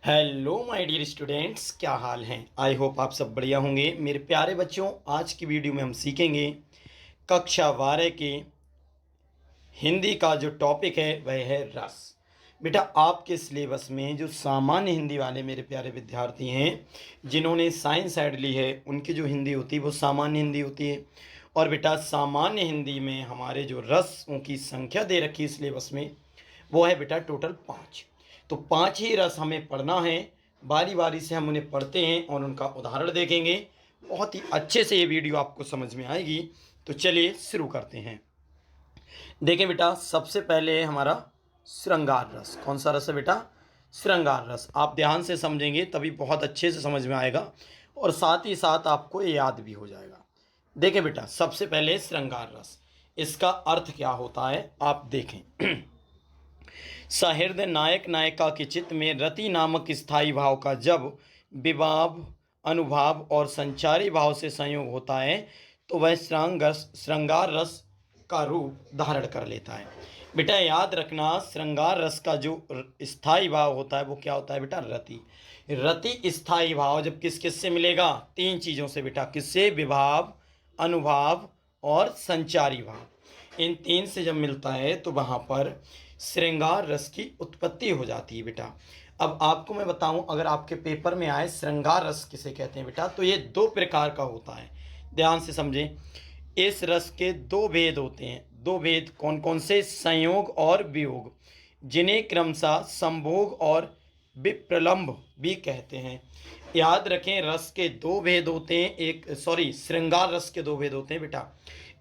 Hello my dear students, क्या हाल हैं। I hope आप सब बढ़िया होंगे। मेरे प्यारे बच्चों, आज की वीडियो में हम सीखेंगे कक्षा 12 के हिंदी का जो टॉपिक है वह है रस। बेटा, आपके सिलेबस में जो सामान्य हिंदी वाले मेरे प्यारे विद्यार्थी हैं जिन्होंने साइंस साइड ली है, उनकी जो हिंदी होती है वो सामान्य हिंदी होती है। और बेटा, सामान्य हिंदी में हमारे जो रसों की संख्या दे रखी है सिलेबस में, वो है बेटा टोटल 5। तो 5 ही रस हमें पढ़ना है। बारी बारी से हम उन्हें पढ़ते हैं और उनका उदाहरण देखेंगे। बहुत ही अच्छे से ये वीडियो आपको समझ में आएगी। तो चलिए शुरू करते हैं। देखें बेटा, सबसे पहले हमारा श्रृंगार रस। कौन सा रस है बेटा? श्रृंगार रस। आप ध्यान से समझेंगे तभी बहुत अच्छे से समझ में आएगा और साथ ही साथ आपको ये याद भी हो जाएगा। देखें बेटा, सबसे पहले श्रृंगार रस, इसका अर्थ क्या होता है आप देखें। सहृदय नायक नायिका के चित्त में रति नामक स्थायी भाव का जब विभाव, अनुभाव और संचारी भाव से संयोग होता है तो वह श्रृंगार रस का रूप धारण कर लेता है। बेटा याद रखना, श्रृंगार रस का जो स्थायी भाव होता है वो क्या होता है बेटा? रति। रति स्थायी भाव जब किस किस से मिलेगा? 3 चीज़ों से बेटा। किससे? विभाव, अनुभाव और संचारी भाव। इन 3 से जब मिलता है तो वहाँ पर श्रृंगार रस की उत्पत्ति हो जाती है बेटा। अब आपको मैं बताऊं, अगर आपके पेपर में आए श्रृंगार रस किसे कहते हैं बेटा, तो ये 2 प्रकार का होता है। ध्यान से समझें। इस रस के 2 भेद होते हैं। 2 भेद कौन कौन से? संयोग और वियोग, जिन्हें क्रमशः संभोग और विप्रलंब भी कहते हैं। याद रखें, रस के 2 भेद होते हैं। श्रृंगार रस के 2 भेद होते हैं बेटा,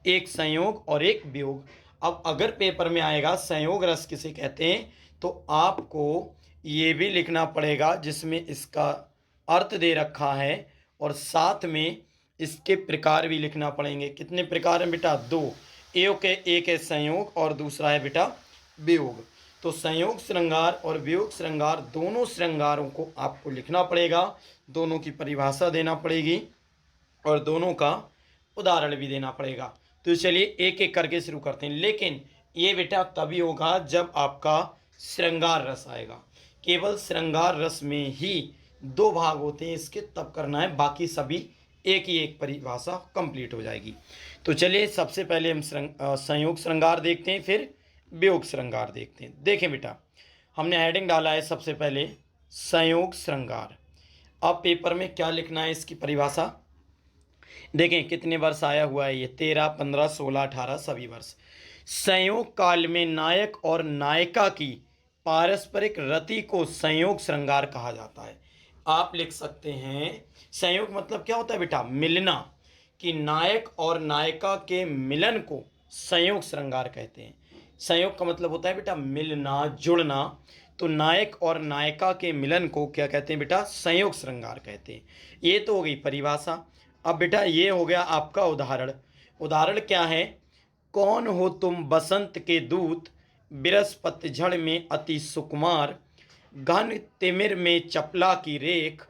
एक संयोग और एक वियोग। अब अगर पेपर में आएगा संयोग रस किसे कहते हैं, तो आपको ये भी लिखना पड़ेगा जिसमें इसका अर्थ दे रखा है और साथ में इसके प्रकार भी लिखना पड़ेंगे। कितने प्रकार हैं बेटा? 2। एक है संयोग और दूसरा है बेटा वियोग। तो संयोग श्रृंगार और वियोग श्रृंगार, दोनों श्रृंगारों को आपको लिखना पड़ेगा, दोनों की परिभाषा देना पड़ेगी और दोनों का उदाहरण भी देना पड़ेगा। तो चलिए एक एक करके शुरू करते हैं। लेकिन ये बेटा तभी होगा जब आपका श्रृंगार रस आएगा। केवल श्रृंगार रस में ही 2 भाग होते हैं इसके, तब करना है। बाकी सभी एक ही एक परिभाषा कंप्लीट हो जाएगी। तो चलिए सबसे पहले हम संयोग श्रृंगार देखते हैं, फिर वियोग श्रृंगार देखते हैं। देखें बेटा, हमने हेडिंग डाला है सबसे पहले संयोग श्रृंगार। अब पेपर में क्या लिखना है इसकी परिभाषा देखें। कितने वर्ष आया हुआ है ये? 13, 15, 16, 18 सभी वर्ष। संयोग काल में नायक और नायिका की पारस्परिक रति को संयोग श्रृंगार कहा जाता है। आप लिख सकते हैं, संयोग मतलब क्या होता है बेटा? मिलना। कि नायक और नायिका के मिलन को संयोग श्रृंगार कहते हैं। संयोग का मतलब होता है बेटा मिलना, जुड़ना। तो नायक और नायिका के मिलन को क्या कहते हैं बेटा? संयोग श्रृंगार कहते हैं। ये तो हो गई परिभाषा। अब बेटा ये हो गया आपका उदाहरण। उदाहरण क्या है? कौन हो तुम बसंत के दूत, बिरस पतझड़ में अति सुकुमार, घन तिमिर में चपला की रेख,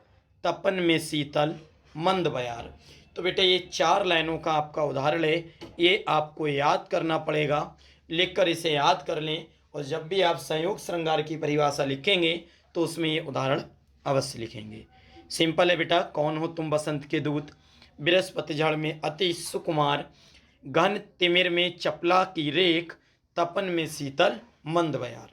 तपन में शीतल मंद बयार। तो बेटा ये 4 लाइनों का आपका उदाहरण है। ये आपको याद करना पड़ेगा। लिखकर इसे याद कर लें और जब भी आप संयोग श्रृंगार की परिभाषा लिखेंगे तो उसमें ये उदाहरण अवश्य लिखेंगे। सिंपल है बेटा। कौन हो तुम बसंत के दूत, बिरस पतझड़ में अति सुकुमार, घन तिमिर में चपला की रेख, तपन में शीतल मंद बयार।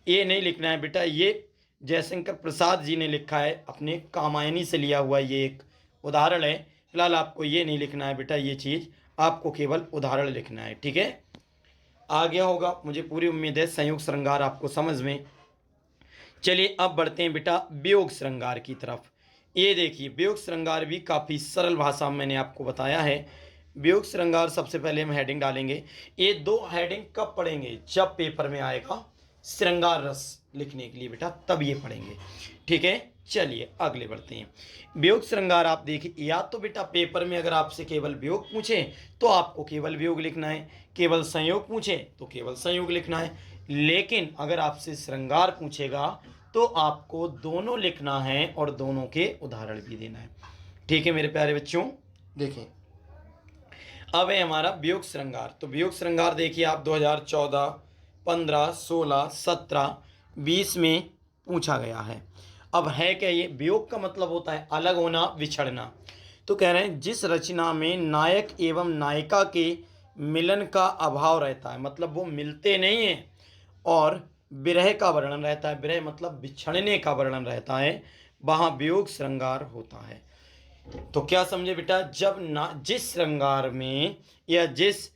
ये नहीं लिखना है बेटा, ये जयशंकर प्रसाद जी ने लिखा है, अपने कामायनी से लिया हुआ ये एक उदाहरण है। फिलहाल आपको ये नहीं लिखना है बेटा, ये चीज़ आपको केवल उदाहरण लिखना है। ठीक है, आ गया होगा, मुझे पूरी उम्मीद है संयोग श्रृंगार आपको समझ में। चलिए अब बढ़ते हैं बेटा वियोग श्रृंगार की तरफ। ये देखिए, वियोग श्रृंगार भी काफ़ी सरल भाषा में मैंने आपको बताया है। वियोग श्रृंगार सबसे पहले हम हेडिंग डालेंगे। ये 2 हेडिंग कब पढ़ेंगे? जब पेपर में आएगा श्रृंगार रस लिखने के लिए बेटा, तब ये पढ़ेंगे। ठीक है, चलिए आगे बढ़ते हैं। वियोग श्रृंगार आप देखिए, या तो बेटा पेपर में अगर आपसे केवल वियोग पूछे तो आपको केवल वियोग लिखना है, केवल संयोग पूछे तो केवल संयोग लिखना है। लेकिन अगर आपसे श्रृंगार पूछेगा तो आपको दोनों लिखना है और दोनों के उदाहरण भी देना है। ठीक है मेरे प्यारे बच्चों, देखें अब है हमारा वियोग श्रृंगार। तो वियोग श्रृंगार देखिए आप 2014, 15, 16, 17, 20 में पूछा गया है। अब है क्या ये, वियोग का मतलब होता है अलग होना, विछड़ना। तो कह रहे हैं जिस रचना में नायक एवं नायिका के मिलन का अभाव रहता है, मतलब वो मिलते नहीं हैं, और विरह का वर्णन रहता है, विरह मतलब बिछड़ने का वर्णन रहता है, वहाँ वियोग श्रृंगार होता है। तो क्या समझे बेटा, जब ना जिस श्रृंगार में या जिस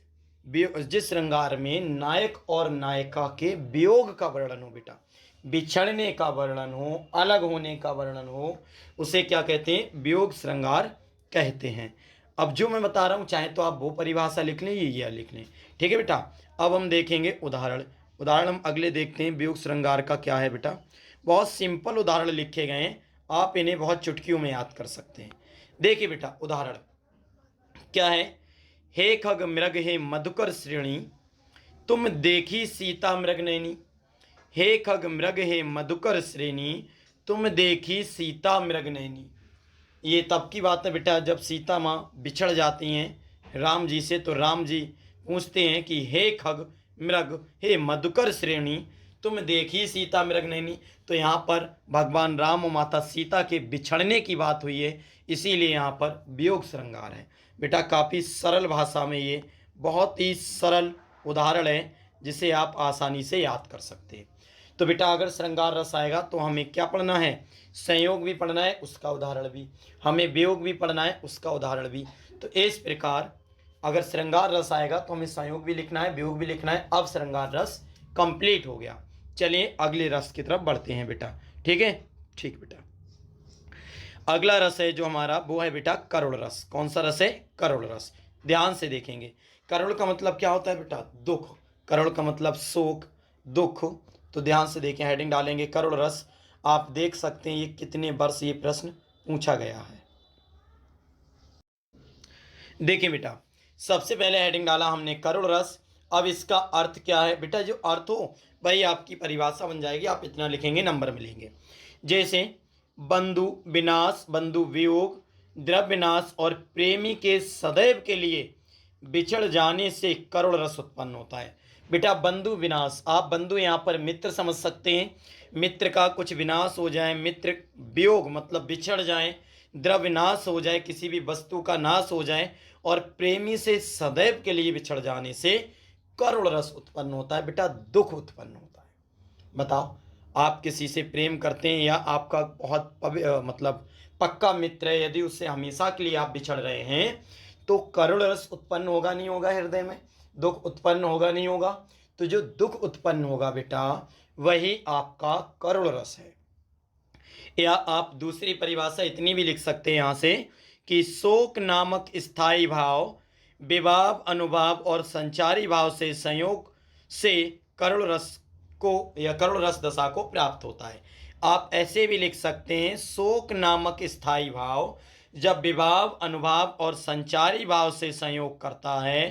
श्रृंगार में नायक और नायिका के वियोग का वर्णन हो बेटा, बिछड़ने का वर्णन हो, अलग होने का वर्णन हो, उसे क्या कहते हैं, वियोग श्रृंगार कहते हैं। अब जो मैं बता रहा हूँ चाहे तो आप वो परिभाषा लिख लें, ये लिख लें, ठीक है बेटा। अब हम देखेंगे उदाहरण। उदाहरण हम अगले देखते हैं, वियोग श्रृंगार का क्या है बेटा। बहुत सिंपल उदाहरण लिखे गए हैं, आप इन्हें बहुत चुटकियों में याद कर सकते हैं। देखिए बेटा उदाहरण क्या है, हे खग मृग हे मधुकर श्रेणी, तुम देखी सीता मृग नैनी। हे खग मृग हे मधुकर श्रेणी, तुम देखी सीता मृग नैनी। ये तब की बात है बेटा जब सीता माँ बिछड़ जाती हैं राम जी से, तो राम जी पूछते हैं कि हे खग मृग हे मधुकर श्रेणी, तुम देखी सीता मृग नैनी। तो यहाँ पर भगवान राम और माता सीता के बिछड़ने की बात हुई है, इसीलिए यहाँ पर वियोग श्रृंगार है बेटा। काफ़ी सरल भाषा में ये बहुत ही सरल उदाहरण है जिसे आप आसानी से याद कर सकते हैं। तो बेटा अगर श्रृंगार रस आएगा तो हमें क्या पढ़ना है, संयोग भी पढ़ना है उसका उदाहरण भी, हमें वियोग भी पढ़ना है उसका उदाहरण भी। तो इस प्रकार अगर श्रृंगार रस आएगा तो हमें संयोग भी लिखना है, वियोग भी लिखना है। अब श्रृंगार रस कंप्लीट हो गया। चलिए अगले रस की तरफ बढ़ते हैं बेटा, ठीक है। ठीक बेटा, अगला रस है जो हमारा वो है बेटा करुण रस। कौन सा रस है, करुण रस। ध्यान से देखेंगे, करुण का मतलब क्या होता है बेटा, दुख। करुण का मतलब शोक, दुख। तो ध्यान से देखें, हेडिंग डालेंगे करुण रस। आप देख सकते हैं ये कितने वर्ष ये प्रश्न पूछा गया है। देखिए बेटा, सबसे पहले हेडिंग डाला हमने करुण रस। अब इसका अर्थ क्या है बेटा, जो अर्थ हो भाई आपकी परिभाषा बन जाएगी, आप इतना लिखेंगे नंबर मिलेंगे। जैसे बंधु विनाश, बंधु वियोग, द्रव्य विनाश और प्रेमी के सदैव के लिए बिछड़ जाने से करुण रस उत्पन्न होता है। बेटा बंधु विनाश, आप बंधु यहाँ पर मित्र समझ सकते हैं, मित्र का कुछ विनाश हो जाए, मित्र वियोग मतलब बिछड़ जाए, द्रव्य नाश हो जाए, किसी भी वस्तु का नाश हो जाए, और प्रेमी से सदैव के लिए बिछड़ जाने से करुण रस उत्पन्न होता है बेटा, दुख उत्पन्न होता है। बताओ, आप किसी से प्रेम करते हैं या आपका बहुत मतलब पक्का मित्र है, यदि उससे हमेशा के लिए आप बिछड़ रहे हैं तो करुण रस उत्पन्न होगा नहीं होगा, हृदय में दुख उत्पन्न होगा नहीं होगा। तो जो दुख उत्पन्न होगा बेटा वही आपका करुण रस है। या आप दूसरी परिभाषा इतनी भी लिख सकते हैं यहाँ से कि शोक नामक स्थायी भाव विभाव अनुभाव और संचारी भाव से संयोग से करुण रस को या करुण रस दशा को प्राप्त होता है। आप ऐसे भी लिख सकते हैं, शोक नामक स्थायी भाव जब विभाव अनुभाव और संचारी भाव से संयोग करता है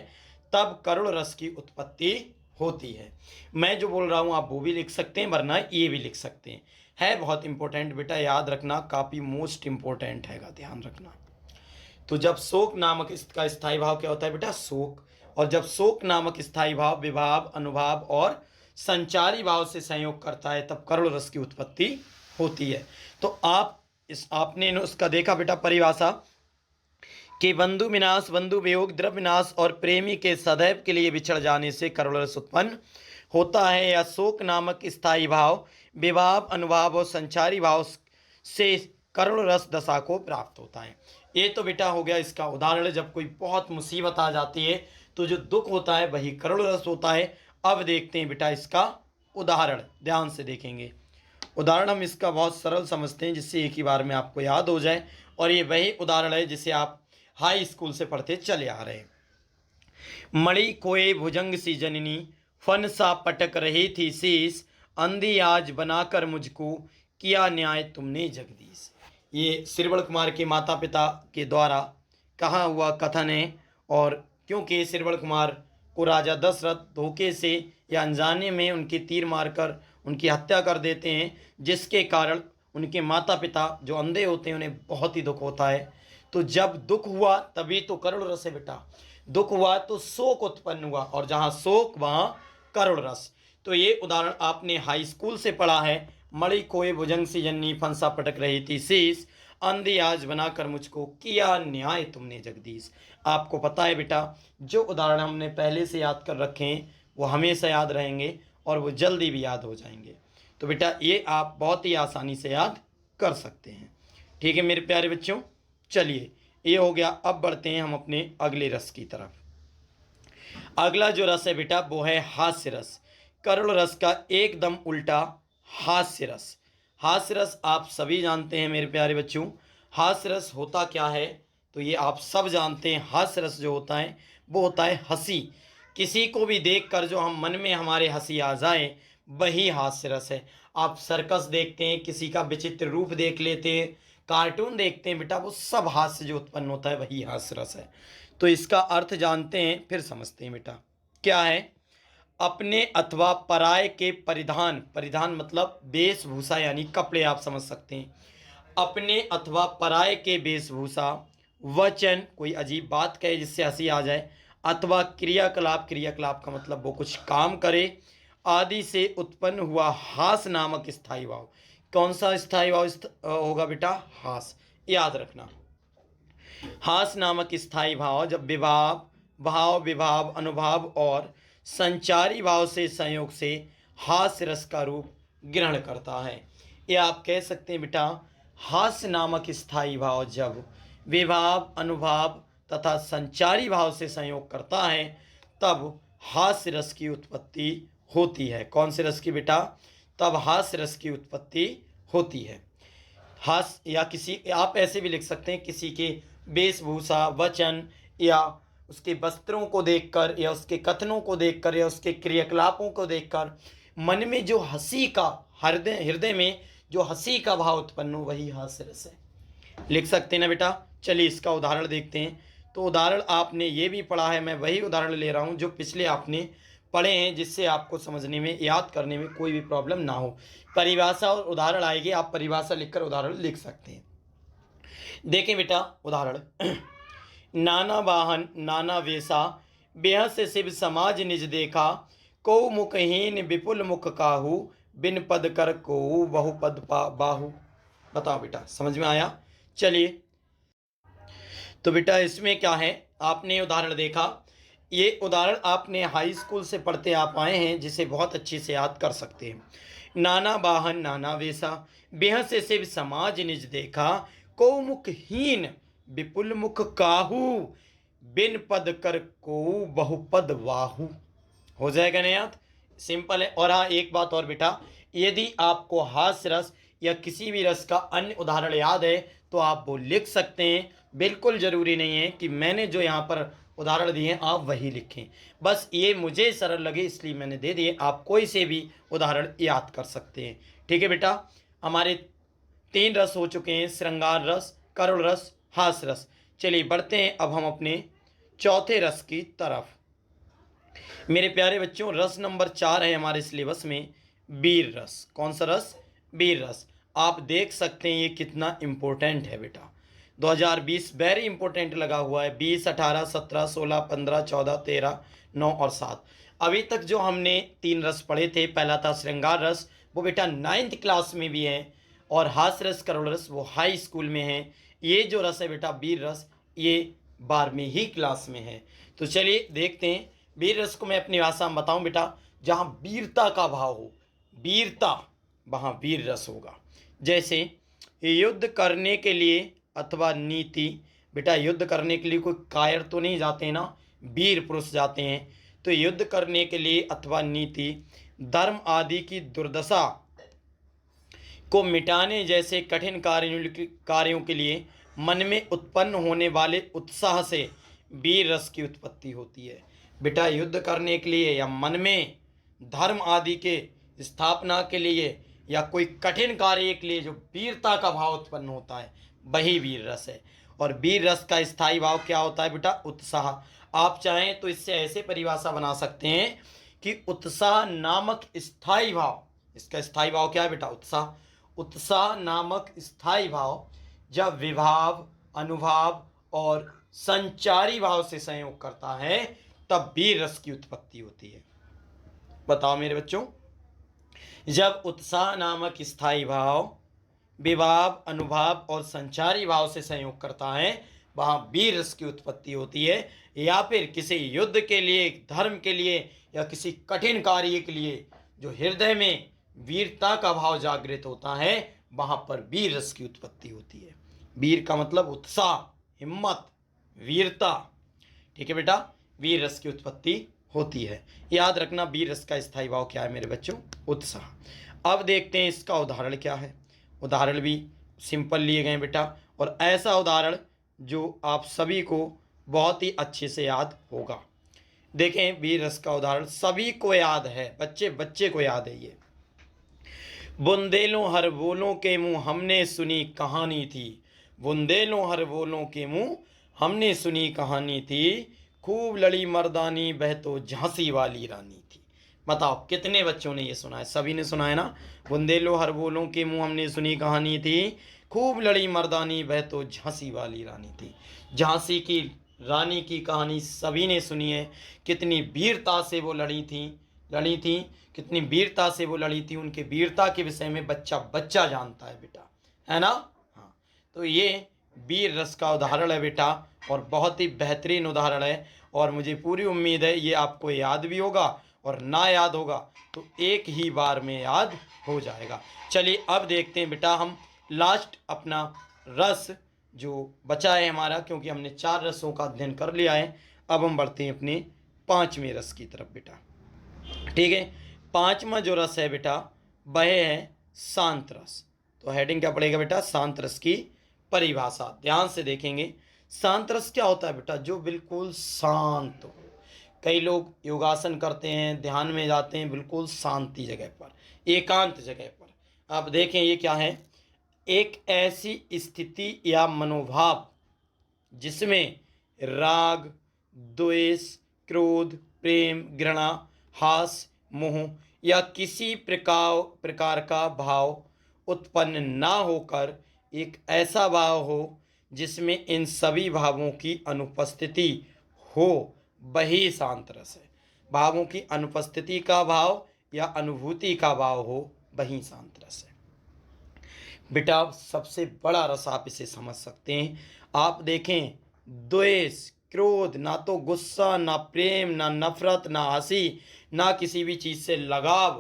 तब करुण रस की उत्पत्ति होती है। मैं जो बोल रहा हूँ आप वो भी लिख सकते हैं, वरना ये भी लिख सकते हैं। है बहुत इंपॉर्टेंट बेटा, याद रखना, काफ़ी मोस्ट इंपॉर्टेंट हैगा, ध्यान रखना। तो जब शोक नामक इसका स्थायी भाव क्या होता है बेटा, शोक, और जब शोक नामक स्थायी भाव विभाव अनुभाव और संचारी भाव से संयोग करता है तब करुण रस की उत्पत्ति होती है। तो आपने उसका देखा बेटा परिभाषा कि बंधु विनाश, बंधु वियोग, द्रव्य विनाश और प्रेमी के सदैव के लिए बिछड़ जाने से करुण रस उत्पन्न होता है, या शोक नामक स्थायी भाव विभाव अनुभाव और संचारी भाव से करुण रस दशा को प्राप्त होता है। ये तो बेटा हो गया इसका उदाहरण, जब कोई बहुत मुसीबत आ जाती है तो जो दुख होता है वही करुण रस होता है। अब देखते हैं बेटा इसका उदाहरण, ध्यान से देखेंगे। उदाहरण हम इसका बहुत सरल समझते हैं जिससे एक ही बार में आपको याद हो जाए, और ये वही उदाहरण है जिसे आप हाई स्कूल से पढ़ते चले आ रहे हैं। मणि खोए भुजंग सी जननी, फन सा पटक रही थी शीस, अंधी आज बनाकर मुझको किया न्याय तुमने जगदीश। ये श्रवण कुमार के माता पिता के द्वारा कहा हुआ कथन है, और क्योंकि श्रवण कुमार को राजा दशरथ धोखे से या अनजाने में उनके तीर मारकर उनकी हत्या कर देते हैं, जिसके कारण उनके माता पिता जो अंधे होते हैं उन्हें बहुत ही दुख होता है। तो जब दुख हुआ तभी तो करुण रस है बेटा, दुख हुआ तो शोक उत्पन्न हुआ, और जहाँ शोक वहाँ करुण रस। तो ये उदाहरण आपने हाई स्कूल से पढ़ा है, मणि खोए भुजंग सी जन्नी, फंसा पटक रही थी शीश, अंधी आज बनाकर मुझको किया न्याय तुमने जगदीश। आपको पता है बेटा, जो उदाहरण हमने पहले से याद कर रखे हैं वो हमेशा याद रहेंगे और वो जल्दी भी याद हो जाएंगे। तो बेटा ये आप बहुत ही आसानी से याद कर सकते हैं। ठीक है मेरे प्यारे बच्चों, चलिए ये हो गया। अब बढ़ते हैं हम अपने अगले रस की तरफ। अगला जो रस है बेटा वो है हास्य रस। करुण रस का एकदम उल्टा हास्य रस। हास्य रस आप सभी जानते हैं मेरे प्यारे बच्चों। हास्य रस होता क्या है, तो ये आप सब जानते हैं। हास्य रस जो होता है वो होता है हंसी। किसी को भी देखकर जो हम मन में हमारे हंसी आ जाए वही हास्य रस है। आप सर्कस देखते हैं, किसी का विचित्र रूप देख लेते हैं, कार्टून देखते हैं बेटा, वो सब हास्य जो उत्पन्न होता है वही हास्य रस है। तो इसका अर्थ जानते हैं फिर समझते हैं बेटा। क्या है? अपने अथवा पराये के परिधान, परिधान मतलब वेशभूषा यानी कपड़े, आप समझ सकते हैं। अपने अथवा पराये के वेशभूषा, वचन कोई अजीब बात कहे जिससे हंसी आ जाए, अथवा क्रियाकलाप, क्रियाकलाप का मतलब वो कुछ काम करे, आदि से उत्पन्न हुआ हास नामक स्थायी भाव। कौन सा स्थायी भाव होगा बेटा? हास, याद रखना। हास नामक स्थायी भाव जब विभाव, भाव, विभाव, अनुभाव और संचारी भाव से संयोग से हास्य रस का रूप ग्रहण करता है। ये आप कह सकते हैं बेटा, हास्य नामक स्थायी भाव जब विभाव, अनुभाव तथा संचारी भाव से संयोग करता है तब हास्य रस की उत्पत्ति होती है। कौन से रस की बेटा? तब हास्य रस की उत्पत्ति होती है। हास्य या किसी, आप ऐसे भी लिख सकते हैं, किसी के वेशभूषा, वचन या उसके वस्त्रों को देखकर या उसके कथनों को देखकर या उसके क्रियाकलापों को देखकर मन में जो हंसी का, हृदय हृदय में जो हंसी का भाव उत्पन्न हो वही हास्य रस है। लिख सकते हैं ना बेटा? चलिए इसका उदाहरण देखते हैं। तो उदाहरण आपने ये भी पढ़ा है, मैं वही उदाहरण ले रहा हूँ जो पिछले आपने पढ़े हैं, जिससे आपको समझने में, याद करने में कोई भी प्रॉब्लम ना हो। परिभाषा और उदाहरण आएगी, आप परिभाषा लिखकर उदाहरण लिख सकते हैं। देखें बेटा उदाहरण। नाना वाहन नाना वेशा, बेह से शिव समाज निज देखा, को मुखहीन विपुल मुख काहू, बिन पद कर को बहुपद बाहू। बताओ बेटा, समझ में आया? चलिए, तो बेटा इसमें क्या है, आपने उदाहरण देखा। ये उदाहरण आपने हाई स्कूल से पढ़ते आप आए हैं, जिसे बहुत अच्छे से याद कर सकते हैं। नाना वाहन नाना वेशा, बेह से शिव समाज निज देखा, को मुखहीन विपुल मुख काहू, बिन पद कर को बहुपद वाहू। हो जाएगा ना याद? सिंपल है। और हाँ, एक बात और बेटा, यदि आपको हास्य रस या किसी भी रस का अन्य उदाहरण याद है तो आप वो लिख सकते हैं। बिल्कुल ज़रूरी नहीं है कि मैंने जो यहाँ पर उदाहरण दिए हैं आप वही लिखें, बस ये मुझे सरल लगे इसलिए मैंने दे दिए। आप कोई से भी उदाहरण याद कर सकते हैं। ठीक है बेटा, हमारे 3 रस हो चुके हैं, श्रृंगार रस, करुण रस, हास्य रस। चलिए बढ़ते हैं अब हम अपने चौथे रस की तरफ। मेरे प्यारे बच्चों, रस नंबर 4 है हमारे सिलेबस में, वीर रस। कौन सा रस? वीर रस। आप देख सकते हैं ये कितना इम्पोर्टेंट है बेटा। 2020 वेरी इंपॉर्टेंट लगा हुआ है। 20, 18, 17, 16, 15, 14, 13, 9 और 7। अभी तक जो हमने 3 रस पढ़े थे, पहला था श्रृंगार रस, वो बेटा 9th क्लास में भी है, और हास्य रस, करुण रस वो हाई स्कूल में है। ये जो रस है बेटा वीर रस, ये 12वीं ही क्लास में है। तो चलिए देखते हैं। वीर रस को मैं अपनी भाषा में बताऊं बेटा, जहाँ वीरता का भाव हो, वीरता, वहाँ वीर रस होगा। जैसे युद्ध करने के लिए अथवा नीति, बेटा युद्ध करने के लिए कोई कायर तो नहीं जाते हैं ना, वीर पुरुष जाते हैं। तो युद्ध करने के लिए अथवा नीति, धर्म आदि की दुर्दशा को मिटाने जैसे कठिन कार्यों के लिए मन में उत्पन्न होने वाले उत्साह से वीर रस की उत्पत्ति होती है। बेटा युद्ध करने के लिए या मन में धर्म आदि के स्थापना के लिए या कोई कठिन कार्य के लिए जो वीरता का भाव उत्पन्न होता है वही वीर रस है। और वीर रस का स्थायी भाव क्या होता है बेटा? उत्साह। आप चाहें तो इससे ऐसे परिभाषा बना सकते हैं कि उत्साह नामक स्थायी भाव, इसका स्थायी भाव क्या है बेटा? उत्साह। उत्साह नामक स्थायी भाव जब विभाव, अनुभाव और संचारी भाव से संयोग करता है तब वीर रस की उत्पत्ति होती है। बताओ मेरे बच्चों। जब उत्साह नामक स्थायी भाव विभाव, अनुभाव और संचारी भाव से संयोग करता है, वहां वीर रस की उत्पत्ति होती है। या फिर किसी युद्ध के लिए, धर्म के लिए या किसी कठिन कार्य के लिए जो हृदय में वीरता का भाव जागृत होता है, वहां पर वीर रस की उत्पत्ति होती है। वीर का मतलब उत्साह, हिम्मत, वीरता। ठीक है बेटा, वीर रस की उत्पत्ति होती है। याद रखना वीर रस का स्थायी भाव क्या है मेरे बच्चों? उत्साह। अब देखते हैं इसका उदाहरण क्या है। उदाहरण भी सिंपल लिए गए बेटा, और ऐसा उदाहरण जो आप सभी को बहुत ही अच्छे से याद होगा। देखें, वीर रस का उदाहरण सभी को याद है, बच्चे बच्चे को याद है ये। बुंदेलों हर बोलों के मुंह हमने सुनी कहानी थी। बुंदेलों हर बोलों के मुंह हमने सुनी कहानी थी। खूब लड़ी मर्दानी बह तो झांसी वाली रानी थी। बताओ कितने बच्चों ने ये सुना है? सभी ने सुना है ना? बुंदेलो हर बोलों के मुंह हमने सुनी कहानी थी, खूब लड़ी मर्दानी बह तो झांसी वाली रानी थी। झांसी की रानी की कहानी सभी ने सुनी है। कितनी वीरता से वो लड़ी थी, कितनी वीरता से वो लड़ी थी। उनके वीरता के विषय में बच्चा बच्चा जानता है बेटा, है ना? हाँ, तो ये वीर रस का उदाहरण है बेटा, और बहुत ही बेहतरीन उदाहरण है। और मुझे पूरी उम्मीद है ये आपको याद भी होगा, और ना याद होगा तो एक ही बार में याद हो जाएगा। चलिए अब देखते हैं बेटा, हम लास्ट अपना रस जो बचा है हमारा, क्योंकि हमने 4 रसों का अध्ययन कर लिया है। अब हम बढ़ते हैं अपने 5वें रस की तरफ बेटा। ठीक है, 5वां जो रस है बेटा, वह है शांत रस। तो हेडिंग क्या पड़ेगा बेटा? शांत रस की परिभाषा। ध्यान से देखेंगे, शांत रस क्या होता है बेटा? जो बिल्कुल शांत हो। कई लोग योगासन करते हैं, ध्यान में जाते हैं बिल्कुल शांति जगह पर, एकांत जगह पर। आप देखें ये क्या है? एक ऐसी स्थिति या मनोभाव जिसमें राग, द्वेष, क्रोध, प्रेम, घृणा, हास, मोह या किसी प्रकार का भाव उत्पन्न ना होकर एक ऐसा भाव हो जिसमें इन सभी भावों की अनुपस्थिति हो, वही शांत रस है। भावों की अनुपस्थिति का भाव या अनुभूति का भाव हो, वही शांत रस है बेटा। सबसे बड़ा रस आप इसे समझ सकते हैं। आप देखें, द्वेष, क्रोध, ना तो गुस्सा, ना प्रेम, ना नफरत, ना हंसी, ना किसी भी चीज़ से लगाव,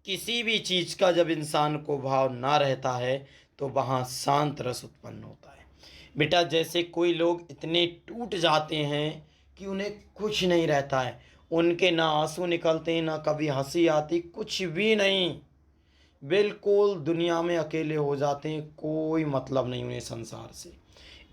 किसी भी चीज़ का जब इंसान को भाव ना रहता है तो वहाँ शांत रस उत्पन्न होता है बेटा। जैसे कोई लोग इतने टूट जाते हैं कि उन्हें कुछ नहीं रहता है, उनके ना आंसू निकलते हैं, ना कभी हंसी आती, कुछ भी नहीं, बिल्कुल दुनिया में अकेले हो जाते हैं, कोई मतलब नहीं उन्हें संसार से,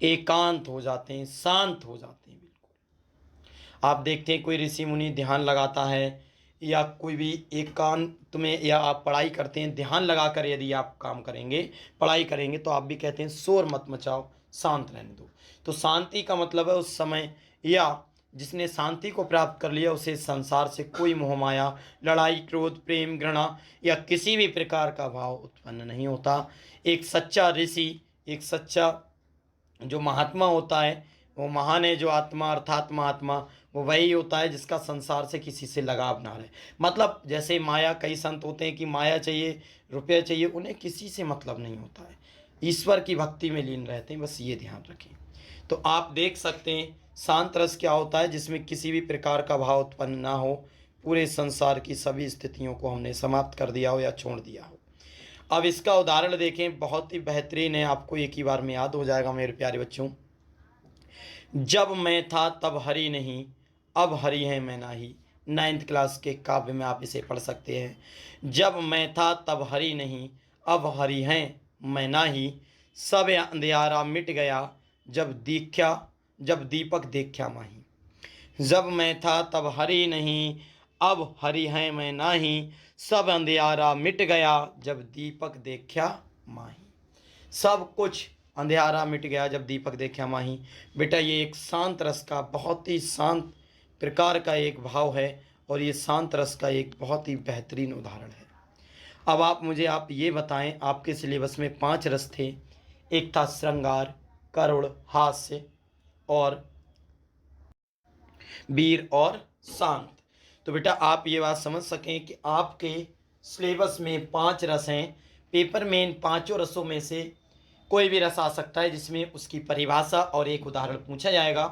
एकांत हो जाते हैं, शांत हो जाते हैं बिल्कुल। आप देखते हैं कोई ऋषि मुनि ध्यान लगाता है, या कोई भी एकांत में, या आप पढ़ाई करते हैं, ध्यान लगाकर यदि आप काम करेंगे, पढ़ाई करेंगे, तो आप भी कहते हैं शोर मत मचाओ, शांत रहने दो। तो शांति का मतलब है उस समय, या जिसने शांति को प्राप्त कर लिया उसे संसार से कोई मोह माया, लड़ाई, क्रोध, प्रेम, घृणा या किसी भी प्रकार का भाव उत्पन्न नहीं होता। एक सच्चा ऋषि, एक सच्चा जो महात्मा होता है, वो महान है जो आत्मा अर्थात महात्मा, वो वही होता है जिसका संसार से किसी से लगाव ना रहे। मतलब जैसे माया, कई संत होते हैं कि माया चाहिए, रुपया चाहिए, उन्हें किसी से मतलब नहीं होता है, ईश्वर की भक्ति में लीन रहते हैं, बस ये ध्यान रखें। तो आप देख सकते हैं शांत रस क्या होता है? जिसमें किसी भी प्रकार का भाव उत्पन्न ना हो, पूरे संसार की सभी स्थितियों को हमने समाप्त कर दिया हो या छोड़ दिया हो। अब इसका उदाहरण देखें, बहुत ही बेहतरीन है, आपको एक ही बार में याद हो जाएगा मेरे प्यारे बच्चों। जब मैं था तब हरि नहीं, अब हरि है मैं नाही। 9th क्लास के काव्य में आप इसे पढ़ सकते हैं। जब मैं था तब हरि नहीं, अब हरि हैं मैं नाही। सब अंधियारा मिट गया जब दीपक देखा माही। जब मैं था तब हरि नहीं, अब हरि हैं मैं नाही। सब अंधियारा मिट गया जब दीपक देखा माही। सब कुछ अंधेरा मिट गया जब दीपक देखा माही। बेटा ये एक शांत रस का बहुत ही शांत प्रकार का एक भाव है, और ये शांत रस का एक बहुत ही बेहतरीन उदाहरण है। अब आप ये बताएं, आपके सिलेबस में 5 रस थे। एक था श्रृंगार, करुण, हास्य और वीर और शांत। तो बेटा आप ये बात समझ सकें कि आपके सिलेबस में 5 रस हैं। पेपर में इन पाँचों रसों में से कोई भी रस आ सकता है जिसमें उसकी परिभाषा और एक उदाहरण पूछा जाएगा।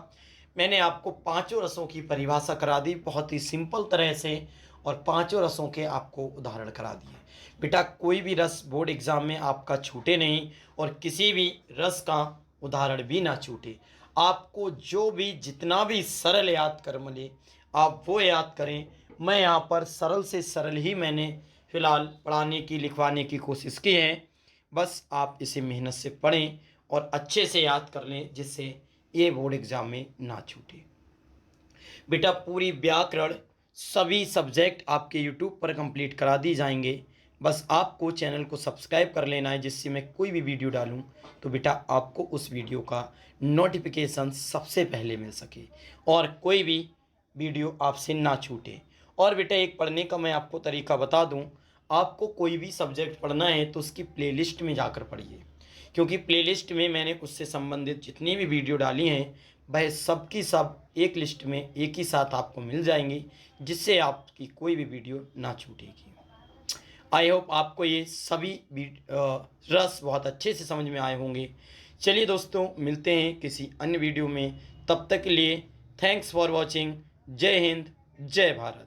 मैंने आपको पाँचों रसों की परिभाषा करा दी बहुत ही सिंपल तरह से और पाँचों रसों के आपको उदाहरण करा दिए। बेटा कोई भी रस बोर्ड एग्ज़ाम में आपका छूटे नहीं और किसी भी रस का उदाहरण भी ना छूटे। आपको जो भी जितना भी सरल याद कर मिले आप वो याद करें। मैं यहाँ पर सरल से सरल ही मैंने फ़िलहाल पढ़ाने की लिखवाने की कोशिश की है। बस आप इसे मेहनत से पढ़ें और अच्छे से याद कर लें जिससे ये बोर्ड एग्ज़ाम में ना छूटे। बेटा पूरी व्याकरण सभी सब्जेक्ट आपके यूट्यूब पर कंप्लीट करा दी जाएंगे। बस आपको चैनल को सब्सक्राइब कर लेना है जिससे मैं कोई भी वीडियो डालूं तो बेटा आपको उस वीडियो का नोटिफिकेशन सबसे पहले मिल सके और कोई भी वीडियो आपसे ना छूटे। और बेटा एक पढ़ने का मैं आपको तरीका बता दूं, आपको कोई भी सब्जेक्ट पढ़ना है तो उसकी प्लेलिस्ट में जाकर पढ़िए, क्योंकि प्लेलिस्ट में मैंने उससे संबंधित जितनी भी वीडियो डाली हैं वह सब की सब एक लिस्ट में एक ही साथ आपको मिल जाएंगी जिससे आपकी कोई भी वीडियो ना छूटेगी। आई होप आपको ये सभी रस बहुत अच्छे से समझ में आए होंगे। चलिए दोस्तों मिलते हैं किसी अन्य वीडियो में, तब तक के लिए थैंक्स फॉर वॉचिंग। जय हिंद जय भारत।